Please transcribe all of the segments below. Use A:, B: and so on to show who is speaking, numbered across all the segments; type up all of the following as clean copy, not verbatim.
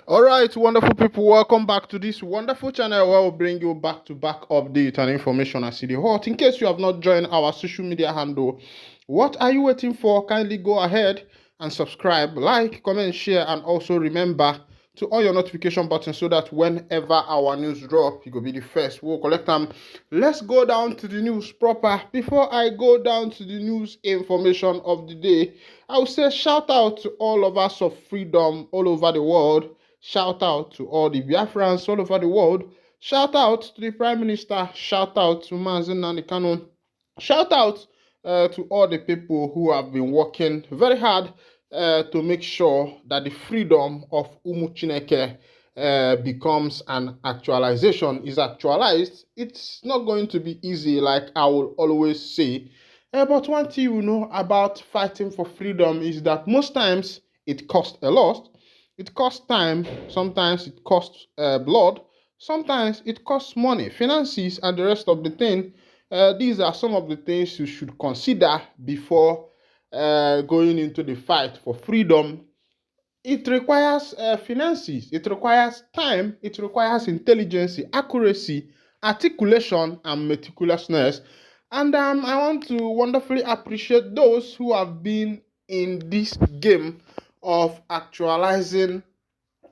A: All right, wonderful people, welcome back to this wonderful channel where we'll bring you back-to-back update and information as it is hot. In case you have not joined our social media handle, what are you waiting for? Kindly go ahead and subscribe, like, comment, share, and also remember to on your notification button so that whenever our news drop, you will be the first. We'll collect them. Let's go down to the news proper. Before I go down to the news information of the day, I will say shout out to all of us of freedom all over the world. Shout out to all the Biafrans all over the world. Shout out to the Prime Minister. Shout out to Mazi Nnamdi. Shout out to all the people who have been working very hard to make sure that the freedom of Umu Chineke becomes an actualization, is actualized. It's not going to be easy, like I will always say. But one thing you know about fighting for freedom is that most times it costs a lot. It costs time, sometimes it costs blood, sometimes it costs money, finances, and the rest of the thing. These are some of the things you should consider before going into the fight for freedom. It requires finances, it requires time, it requires intelligence, accuracy, articulation, and meticulousness. And I want to wonderfully appreciate those who have been in this game of actualizing,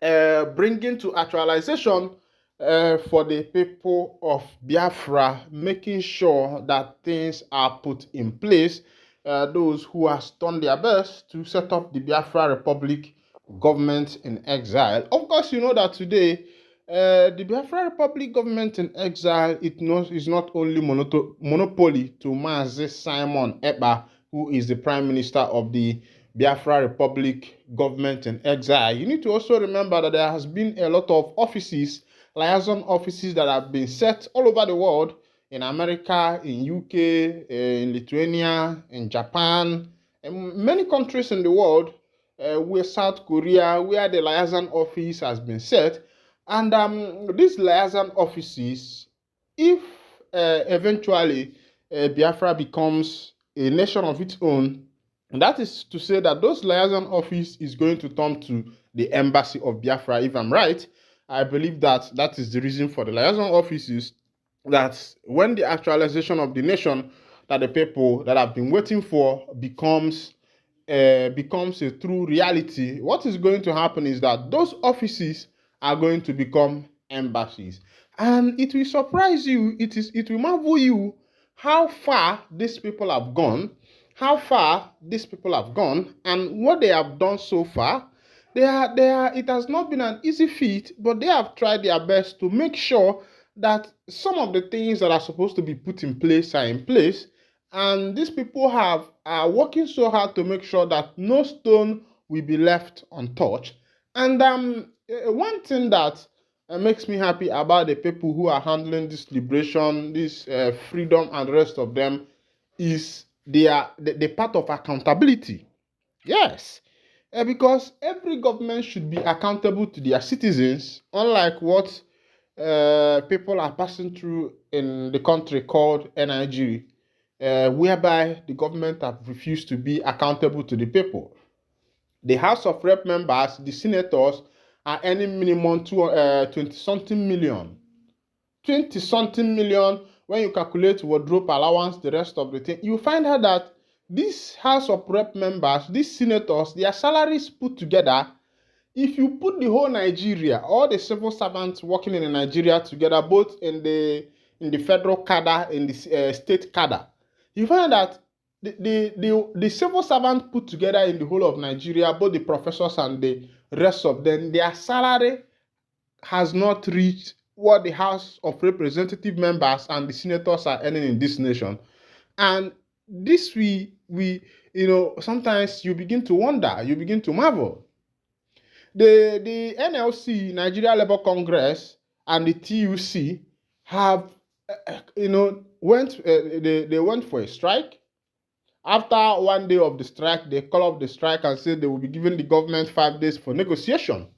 A: bringing to actualization for the people of Biafra, making sure that things are put in place. Those who have done their best to set up the Biafra Republic government in exile. Of course, you know that today the Biafra Republic government in exile is not only monopoly to Mazi Simon Ekpa, who is the Prime Minister of the Biafra Republic government in exile. You need to also remember that there has been a lot of offices, liaison offices that have been set all over the world, in America, in UK, in Lithuania, in Japan, and many countries in the world, where South Korea, where the liaison office has been set. And these liaison offices, if eventually Biafra becomes a nation of its own, that is to say that those liaison office is going to turn to the embassy of Biafra, if I'm right. I believe that that is the reason for the liaison offices, that when the actualization of the nation that the people that have been waiting for becomes a true reality, what is going to happen is that those offices are going to become embassies. And it will surprise you, it will marvel you how far these people have gone, and what they have done so far. It has not been an easy feat, but they have tried their best to make sure that some of the things that are supposed to be put in place are in place. And these people are working so hard to make sure that no stone will be left untouched. And one thing that makes me happy about the people who are handling this liberation, this freedom, and the rest of them is they are the part of accountability. Yes, because every government should be accountable to their citizens, unlike what people are passing through in the country called NIG, whereby the government have refused to be accountable to the people. The House of Rep members, the senators, are earning minimum 20 something million. 20 something million. When you calculate wardrobe allowance, the rest of the thing, you find out that these House of Rep members, these senators, their salaries put together, if you put the whole Nigeria, all the civil servants working in Nigeria together, both in the federal cadre, in the state cadre, you find that the civil servants put together in the whole of Nigeria, both the professors and the rest of them, their salary has not reached what the House of Representative members and the senators are earning in this nation. And this we sometimes you begin to wonder, you begin to marvel. The NLC, Nigeria Labour Congress, and the TUC have they went for a strike. After one day of the strike, they call off the strike and say they will be giving the government 5 days for negotiation,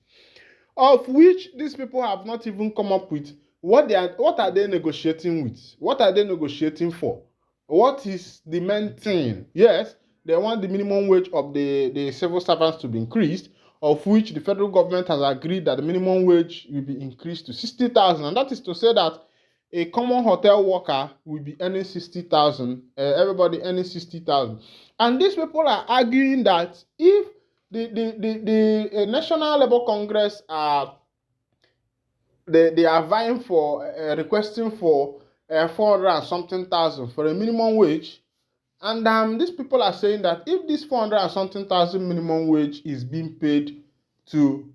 A: of which these people have not even come up with what are they negotiating with? What are they negotiating for? What is the main thing? Yes, they want the minimum wage of the civil servants to be increased. of which the federal government has agreed that the minimum wage will be increased to 60,000. And that is to say that a common hotel worker will be earning 60,000, everybody earning 60,000. And these people are arguing that if the National Labour Congress are they are vying for requesting for 400 and something thousand for a minimum wage, and these people are saying that if this 400 and something thousand minimum wage is being paid to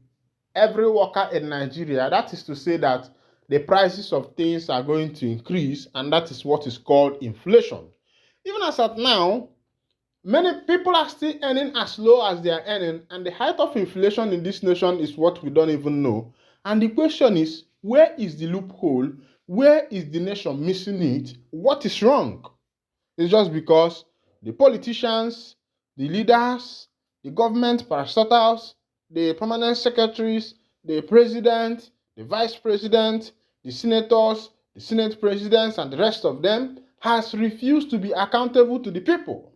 A: every worker in Nigeria, that is to say that the prices of things are going to increase, and that is what is called inflation. Even as at now, many people are still earning as low as they are earning, and the height of inflation in this nation is what we don't even know. And the question is, where is the loophole? Where is the nation missing it? What is wrong? It's just because the politicians, the leaders, the government parastatals, the permanent secretaries, the president, the vice president, the senators, the senate presidents, and the rest of them has refused to be accountable to the people.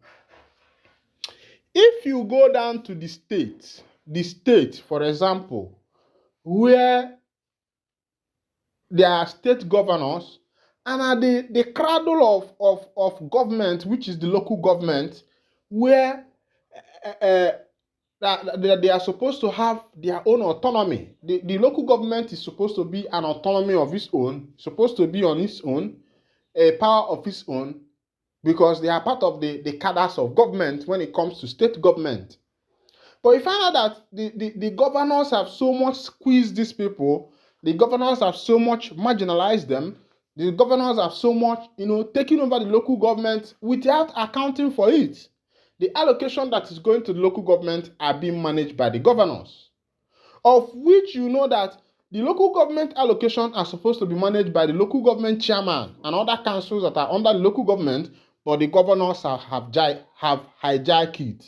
A: If you go down to the state, for example, where there are state governors and are the cradle of government, which is the local government, where that they are supposed to have their own autonomy. The local government is supposed to be an autonomy of its own, supposed to be on its own, a power of its own, because they are part of the cadres of government when it comes to state government. But you find out that the governors have so much squeezed these people, the governors have so much marginalized them, the governors have so much, taken over the local government without accounting for it. The allocation that is going to the local government are being managed by the governors, of which you know that the local government allocation are supposed to be managed by the local government chairman and other councils that are under the local government, but the governors have hijacked it.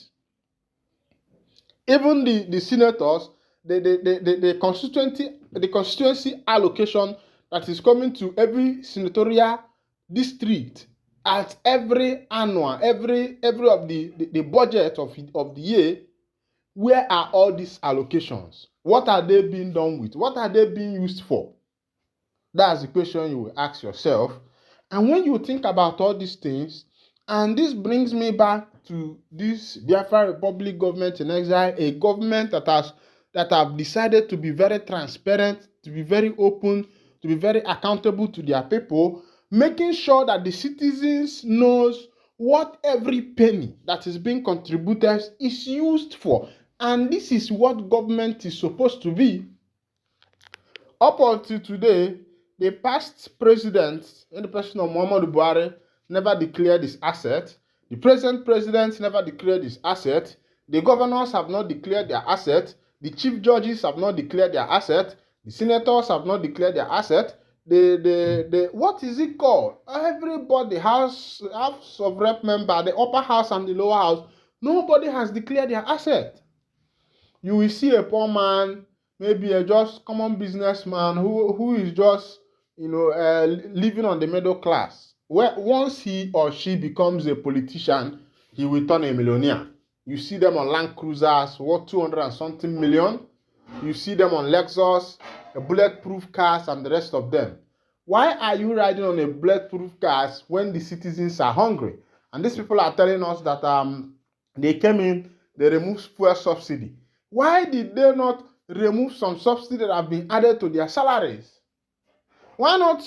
A: Even the senators, the constituency allocation that is coming to every senatorial district at every annual, every of the budget of the year, where are all these allocations? What are they being done with? What are they being used for? That's the question you will ask yourself. And when you think about all these things, and this brings me back to this Biafra Republic government in exile, a government that have decided to be very transparent, to be very open, to be very accountable to their people, making sure that the citizens knows what every penny that is being contributed is used for. And this is what government is supposed to be. Up until today, the past president, in the person of Muhammadu Buhari, never declared his asset. The present president never declared his asset. The governors have not declared their asset. The chief judges have not declared their asset. The senators have not declared their asset. The what is it called? Everybody, House of Rep member, the upper house and the lower house, nobody has declared their asset. You will see a poor man, maybe a just common businessman who is just living on the middle class. Where once he or she becomes a politician, he will turn a millionaire. You see them on Land Cruisers worth 200 and something million. You see them on Lexus, bulletproof cars, and the rest of them. Why are you riding on a bulletproof cars when the citizens are hungry? And these people are telling us that they came in, they removed fuel subsidy. Why did they not remove some subsidy that have been added to their salaries? Why not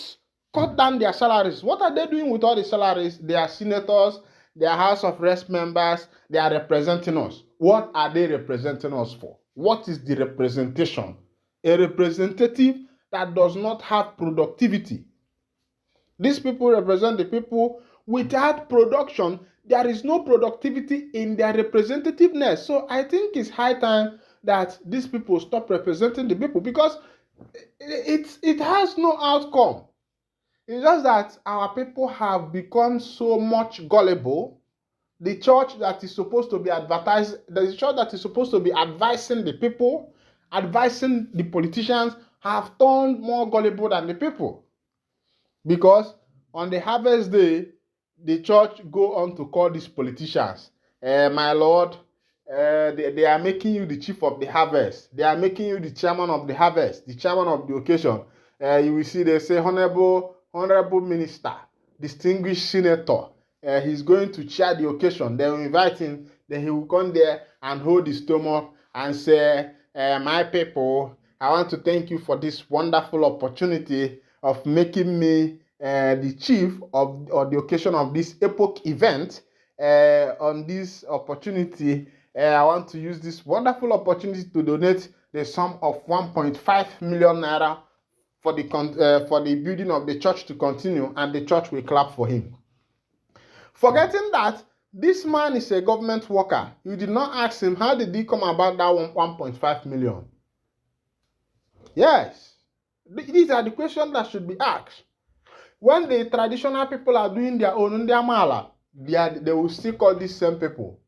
A: cut down their salaries? What are they doing with all the salaries? They are senators, they are House of Reps members, they are representing us. What are they representing us for? What is the representation? A representative that does not have productivity. These people represent the people. Without production, there is no productivity in their representativeness. So I think it's high time that these people stop representing the people, because it has no outcome. It's just that our people have become so much gullible. The church that is supposed to be the church that is supposed to be advising the people, advising the politicians, have turned more gullible than the people. Because on the harvest day, the church go on to call these politicians, my lord, they are making you the chief of the harvest. They are making you the chairman of the harvest, the chairman of the occasion. You will see they say honorable minister, distinguished senator. He's going to chair the occasion. They will invite him. Then he will come there and hold his stomach and say, my people, I want to thank you for this wonderful opportunity of making me the chief of or the occasion of this epoch event. On this opportunity, I want to use this wonderful opportunity to donate the sum of 1.5 million naira for the building of the church to continue, and the church will clap for him. Forgetting that this man is a government worker, you did not ask him how did he come about that 1.5 million. Yes, these are the questions that should be asked. When the traditional people are doing their own, they will still call these same people.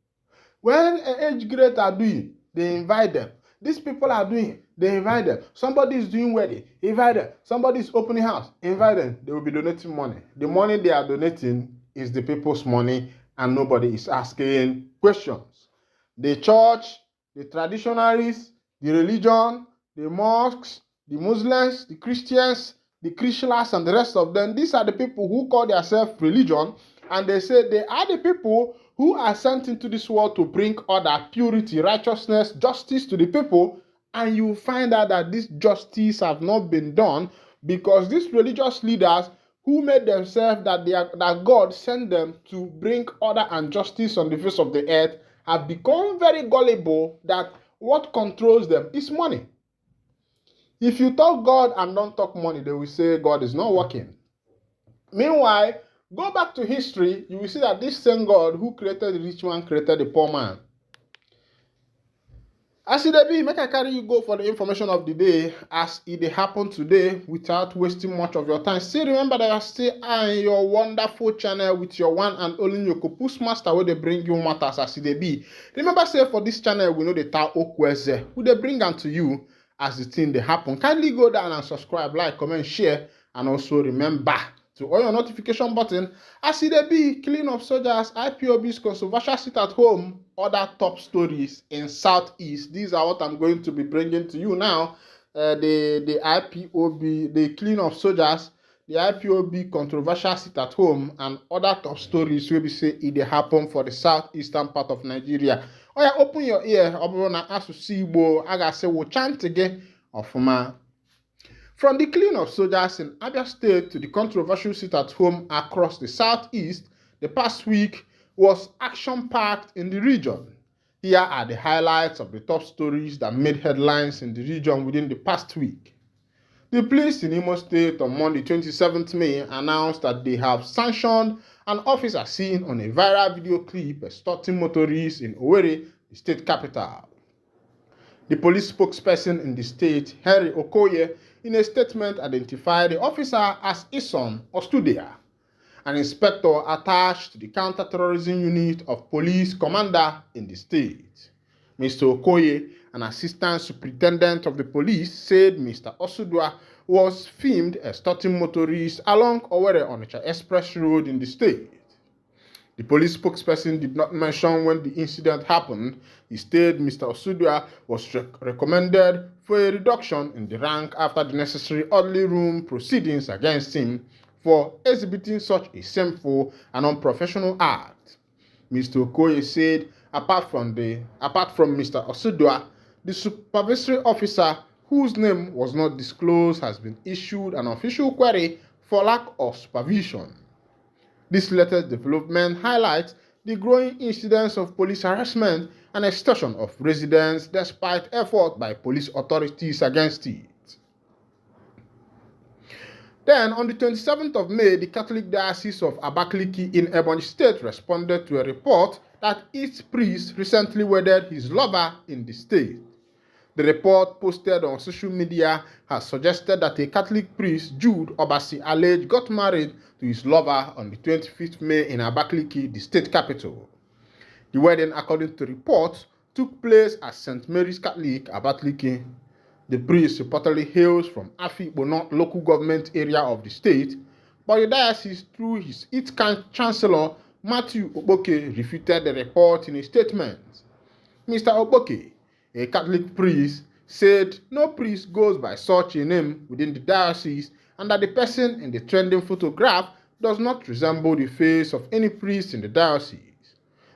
A: When age grade are doing, they invite them. These people are doing, they invite them. Somebody is doing wedding, invite them. Somebody is opening house, invite them. They will be donating money. The money they are donating is the people's money, and nobody is asking questions. The church, the traditionalists, the religion, the mosques, the Muslims, the Christians, the Christians, and the rest of them, these are the people who call themselves religion, and they say they are the people who are sent into this world to bring order, purity, righteousness, justice to the people, and you find out that this justice have not been done because these religious leaders who made themselves that God sent them to bring order and justice on the face of the earth have become very gullible that what controls them is money. If you talk God and don't talk money, they will say God is not working. Meanwhile, go back to history, you will see that this same God who created the rich man created the poor man. As it be, make I carry you go for the information of the day as it happened today without wasting much of your time. Still remember that you are still on your wonderful channel with your one and only Yokopus Master where they bring you matters as it be. Remember, say for this channel, we know the Ta Okweze who they bring unto you as the thing they happen. Kindly go down and subscribe, like, comment, share, and also remember to all your notification button as it be killing of soldiers, IPOB's controversial sit at home, other top stories in Southeast. These are what I'm going to be bringing to you now. The IPOB, the killing of soldiers, the IPOB controversial sit at home, and other top stories will be say it happen for the southeastern part of Nigeria. Oh yeah, open your ear. As to see, I gotta say, we'll chant again of my. From the killing of soldiers in Abia State to the controversial sit at home across the southeast, the past week was action-packed in the region. Here are the highlights of the top stories that made headlines in the region within the past week. The police in Imo State on Monday 27th May announced that they have sanctioned an officer seen on a viral video clip extorting motorists in Owerri, the state capital. The police spokesperson in the state, Henry Okoye, in a statement identified the officer as Ison Ostudia, an inspector attached to the counter-terrorism unit of police commander in the state. Mr. Okoye, an assistant superintendent of the police, said Mr. Osudua was filmed extorting motorists along Owerri Onitsha Express Road in the state. The police spokesperson did not mention when the incident happened. Instead, Mr. Osudua was recommended for a reduction in the rank after the necessary orderly room proceedings against him for exhibiting such a shameful and unprofessional act. Mr. Okoye said, apart from Mr. Osudua, the supervisory officer, whose name was not disclosed, has been issued an official query for lack of supervision. This latest development highlights the growing incidence of police harassment and extortion of residents despite effort by police authorities against it. Then, on the 27th of May, the Catholic Diocese of Abakaliki in Ebonyi State responded to a report that its priest recently wedded his lover in the state. The report posted on social media has suggested that a Catholic priest, Jude Obasi, alleged got married to his lover on the 25th May in Abakaliki, the state capital. The wedding, according to reports, took place at St. Mary's Catholic, Abakaliki. The priest reportedly hails from Afikpo North local government area of the state, but the diocese, through its chancellor, Matthew Oboke, refuted the report in a statement. Mr. Oboke, a Catholic priest, said no priest goes by such a name within the diocese and that the person in the trending photograph does not resemble the face of any priest in the diocese.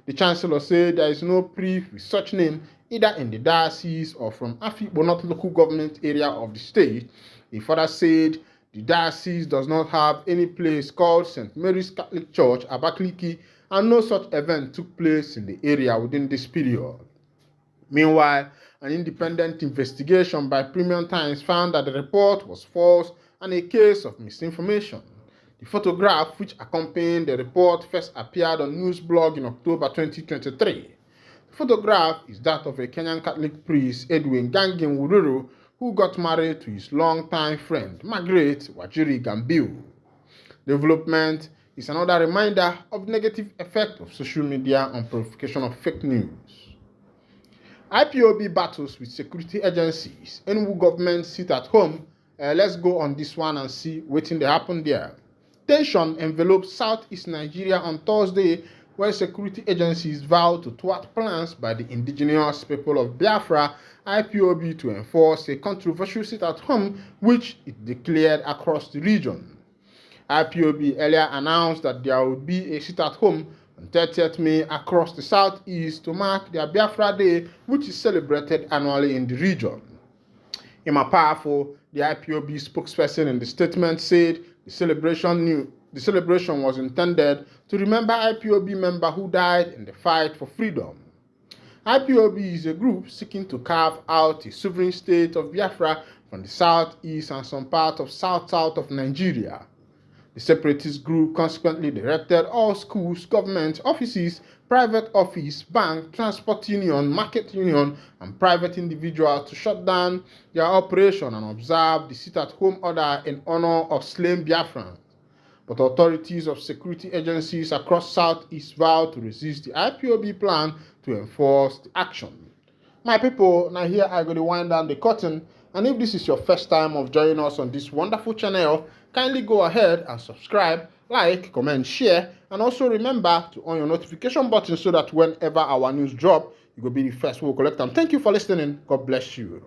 A: The chancellor said there is no priest with such name either in the diocese or from Afikpo North local government area of the state. He further said the diocese does not have any place called St. Mary's Catholic Church, Abakaliki, and no such event took place in the area within this period. Meanwhile, an independent investigation by Premium Times found that the report was false and a case of misinformation. The photograph which accompanied the report first appeared on Newsblog in October 2023. The photograph is that of a Kenyan Catholic priest, Edwin Gangin Wururu, who got married to his longtime friend, Margaret Wajiri Gambiu. Development is another reminder of the negative effect of social media on purification of fake news. IPOB battles with security agencies. Enugu government sit at home. Let's go on this one and see what happened there. Tension enveloped southeast Nigeria on Thursday when security agencies vowed to thwart plans by the indigenous people of Biafra, IPOB, to enforce a controversial sit-at-home which it declared across the region. IPOB earlier announced that there would be a sit-at-home on 30th May across the southeast to mark their Biafra Day, which is celebrated annually in the region. Emma Powerful, the IPOB spokesperson in the statement, said the celebration was intended to remember IPOB members who died in the fight for freedom. IPOB is a group seeking to carve out a sovereign state of Biafra from the southeast and some part of south of Nigeria. The separatist group consequently directed all schools, government offices, private office, bank, transport union, market union, and private individuals to shut down their operation and observe the sit-at-home order in honor of slain Biafrans. But authorities of security agencies across Southeast vowed to resist the IPOB plan to enforce the action. My people, now here I go to wind down the curtain, and if this is your first time of joining us on this wonderful channel, kindly go ahead and subscribe, like, comment, share, and also remember to on your notification button so that whenever our news drop, you will be the first who will collect them. Thank you for listening. God bless you.